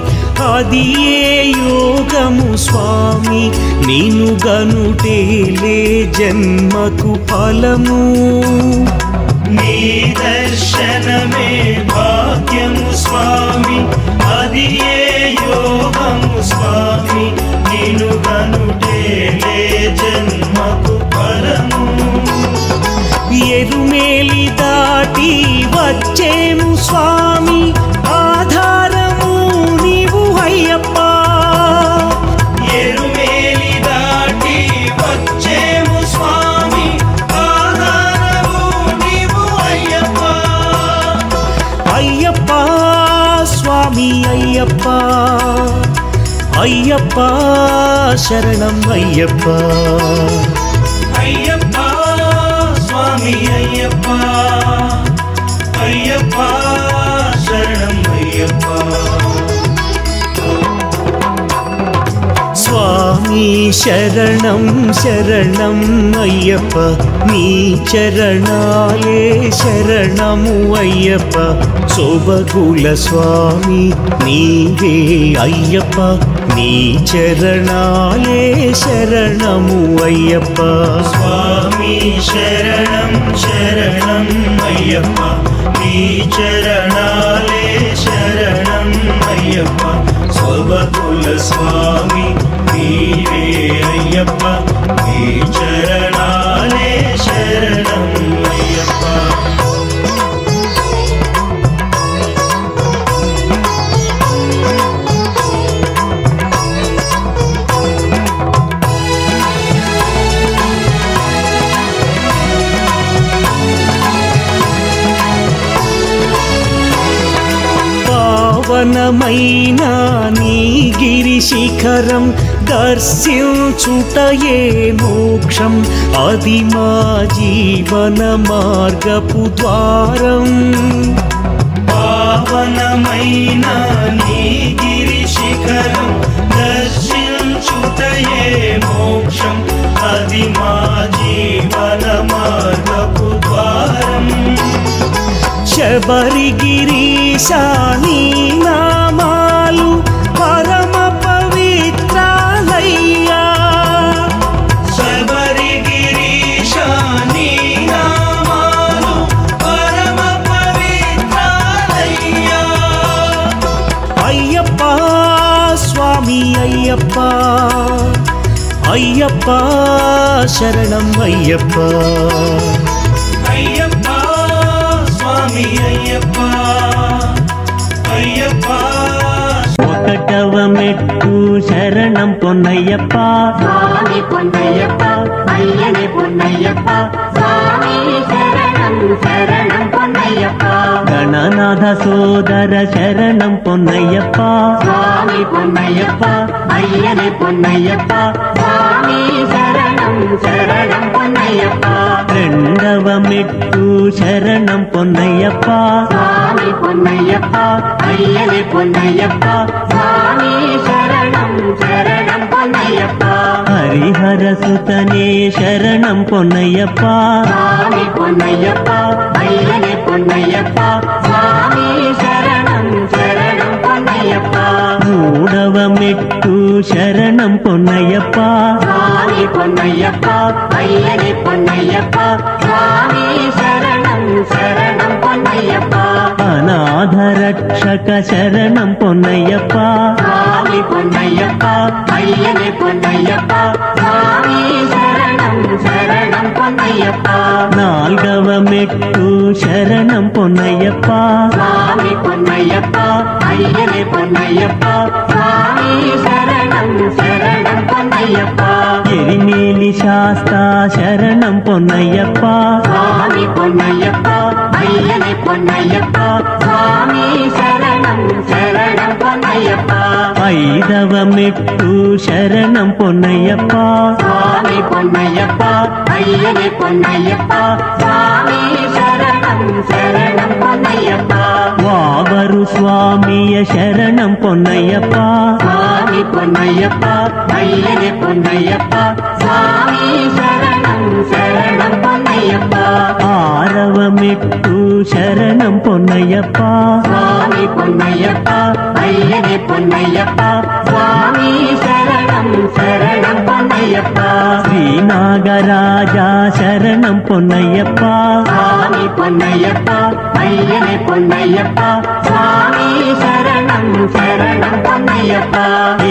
అది ఏ యోగము స్వామి. నిన్ను గనుటేలే జన్మకు ఫలము. నీ దర్శనమే భాగ్యము స్వామి, అది ఏ యోగము స్వామి. నిన్ను కనుటేలే జన్మకు ఫలము. ఎరుమేలి దాటి వచ్చేము స్వామి, ఆధారము నీవు అయ్యప్ప. ఎరుమేలి దాటి వచ్చేము స్వామి, ఆధారము నీవు అయ్యప్ప. అయ్యప్ప స్వామి అయ్యప్ప, అయ్యప్ప శరణం అయ్యప్ప. అయ్యప్ప స్వామి అయ్యప్ప, అయ్యప్ప శరణం అయ్యప్ప. స్వామి శరణం శరణం అయ్యప్ప, నీ చరణాలే శరణము అయ్యప్ప. శోభగుల స్వామి నీవే అయ్యప్ప, నీ చరణాలే శరణము అయ్యప్ప. స్వామి శరణం శరణం అయ్యప్ప, నీ చరణాలే శరణం అయ్యప్ప. శోభకుల స్వామి నీవే అయ్యప్ప, నీ చరణాలే శరణం అయ్యప్ప. పావనమైన నీ గిరి శిఖరం దర్శించుటయే మోక్షం, అది మా జీవన మార్గపు ద్వారం. పావనమైన నీ గిరి శిఖరం దర్శించుటయే మోక్షం, అది మా జీవన మార్గపు ద్వారం. శబరిగిరీశా నీ నామాలు పరమ పవిత్రాలయ్యా. శబరిగిరీశా నీ నామాలు పరమ పవిత్రాలయ్యా. అయ్యప్ప స్వామి అయ్యప్ప, అయ్యప్ప శరణం అయ్యప్ప. అయ్యప్ప స్వామి అయ్యప్ప, అయ్యప్ప. ఒకటవ మెట్టు శరణం పొన్నయ్యప్ప, స్వామి పొన్నయ్యప్ప, అయ్యనే పొన్నయ్యప్ప. స్వామి శరణం శరణం పొన్నయ్యప్ప. గణనాథ సోదర శరణం పొన్నయ్యప్ప, స్వామి పొన్నయ్యప్ప, అయ్యనే పొన్నయ్యప్ప. స్వామి శరణం శరణం పొన్నయ్యప్ప రెండవ మెట్టు శరణం పొన్నయ్యప్ప స్వామి పొన్నయ్యప్ప అయ్యనే పొన్నయ్యప్ప స్వామి శరణం శరణం పొన్నయ్యప్ప హరిహర సుతనే శరణం పొన్నయ్యప్ప స్వామి పొన్నయ్యప్ప అయ్యనే పొన్నయ్యప్ప స్వామి శరణం శరణం పొన్నయ్యప్ప మూడవ మెట్టు శరణం పొన్నయ్యప్ప స్వామి పొన్నయ్యప్ప అయ్యనే పొన్నయ్యప్ప స్వామి శరణం శరణం పొన్నయ్యప్ప అనాథ రక్షక శరణం పొన్నయ్యప్ప స్వామి పొన్నయ్యప్ప అయ్యనే పొన్నయ్యప్ప స్వామి శరణం శరణం పొన్నయ్యప్ప నాల్గవ మెట్టు శరణం పొన్నయ్యప్ప స్వామి పొన్నయ్యప్ప అయ్యనే పొన్నయ్యప్ప స్వామి శరణం శరణం పొన్నయ్యప్ప ఎరిమేలి శాస్త శరణం పొన్నయ్యప్ప స్వామి పొన్నయ్యప్ప అయ్యనే పొన్నయ్యప్ప స్వామి శరణం శరణం పొన్నయ్యప్ప ఐదవ మెట్టు శరణం పొన్నయ్యప్ప స్వామి పొన్నయ్యప్ప అయ్యనే పొన్నయ్యప్ప స్వామి శరణం శరణం పొన్నయ్యప్ప వావరు స్వామియ శరణం పొన్నయ్యప్ప స్వామి పొన్నయ్యప్ప అయ్యనే పొన్నయ్యప్ప స్వామి శరణం శరణం పొన్నయ్యప్ప ఆరవ మెట్టు శరణం పొన్నయ్యప్ప స్వామి పొన్నయ్యప్ప అయ్యనే పొన్నయ్యప్ప స్వామి శరణం శరణం పొన్నయ్యప్ప శ్రీనాగరాజా శరణం పొన్నయ్యప్ప స్వామి పొన్నయ్యప్ప అయ్యనే పొన్నయ్యప్ప స్వామి శరణం శరణం పొన్నయ్యప్ప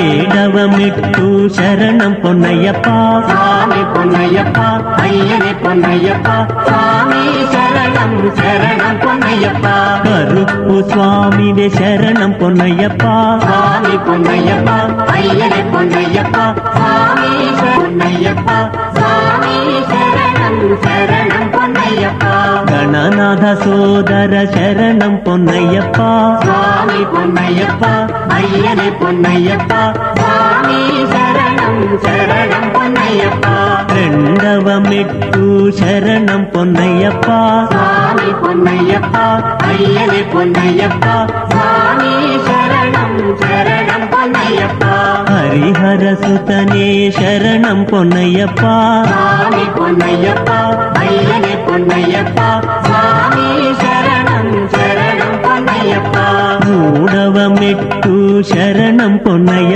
ఏడవ మెట్టు శరణం పొన్నయ్యప్ప స్వామి పొన్నయ్యప్ప అయ్యనే పొన్నయ్యప్ప స్వామి శరణం శరణం పొన్నయ్యప్ప కరుప్పు స్వామిదే శరణం పొన్నయ్యప్ప స్వామి పొన్నయ్యప్ప అయ్యనే పొన్నయ్యప్ప స్వామి పొన్నయ్యప్ప స్వామి శరణం శరణం పొన్నయ్యప్ప గణనాథ సోదర శరణం పొన్నయ్యప్ప స్వామి పొన్నయ్యప్ప అయ్యనే పొన్నయ్యప్ప స్వామి శరణం శరణం పొన్నయ్యప్ప రెండవ మెట్టు శరణం పొన్నయ్యప్ప స్వామి పొన్నయ్యప్ప అయ్యనే పొన్నయ్యప్ప స్వామి శరణం శరణం పొన్నయ్యప్ప హరిహర సుతనే శరణం పొన్నయ్యప్ప స్వామి పొన్నయ్యప్ప అయ్యనే పొన్నయ్యప్ప స్వామి శరణం శరణం పొన్నయ్యప్ప మూడవ మెట్టు శరణం పొన్నయ్యప్ప